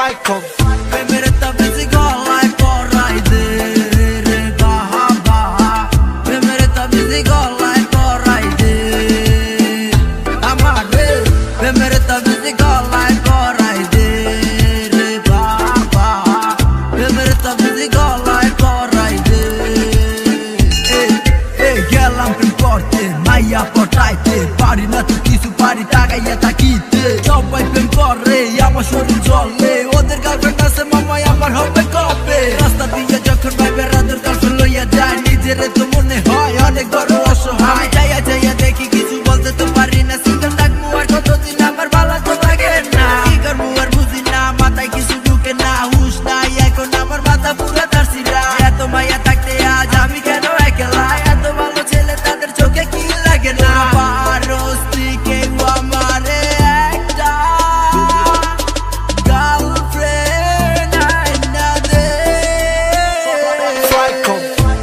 প্রেমের তাবিজ গলায় পরাই দে রে বাহা বাহা, প্রেমের তাবিজ গলায় পরাই দে আমার রে, প্রেমের তাবিজ গলায় পরাই দে রে বাহা বাহা, প্রেমের তাবিজ গলায় পরাই দে। গেলাম প্রেম করতে মাইয়া পটাইতে, পারি না তো কিছু পারি টাকাইয়া থাকিতে, সবাই প্রেম করে আমার শরীর জ্বলে, ওদের গার্লফ্রেন্ড আছে মামাই আমার হবে কবে, রাস্তা দিয়ে যখন ভাই বেড়াদের গার্লফ্রেন্ড লইয়া যায়, নিজের তো মনে হয় অনেক বড় অসহায়, যাইয়া যাইয়া দেখি কিছু বলতে তো পারি না, সিঙ্গেল থাকবো আর কতদিন আমার ভালো তো লাগে না, কি করবো আর বুঝি না, মাথায় কিছু ঢুকে না, হুশ নাই এখন আমার মাথা পুরো তারছিরা, এত মাইয়া থাকতে আজ আমি কেন একলা, এত ভালো ছেলে তাদের চোখে কি লাগে না, পারস তুই কেউ আমারে একটা গার্লফ্রেন্ড আইনা দে,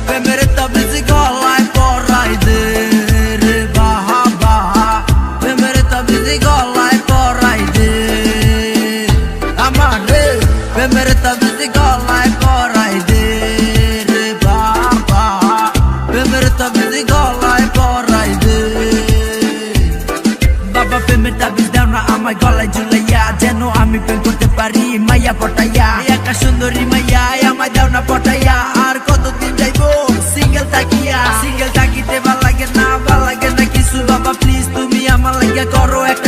প্রেমের তাবিজ গলায় পরাই দে রে বাহা বাহা, প্রেমের তাবিজ গলায় পরাই দে আমার রে, প্রেমের তাবিজ গলায় পরাই দে রে বাহা বাহা, প্রেমের তাবিজ গলায় পরাই দে। বাবা প্রেমের তাবিজ দাও না আমায় গলায় ঝুলাইয়া, যেন আমি প্রেম করতে পারি মাইয়া পটাইয়া, একা সুন্দরী মাইয়া আমায় দাও না পটাইয়া, আর কতদিন যাইবো সিঙ্গেল থাকিয়া, সিঙ্গেল থাকিতে ভাল লাগে না কিছু, বাবা প্লিজ তুমি আমার লাগিয়া করো একটা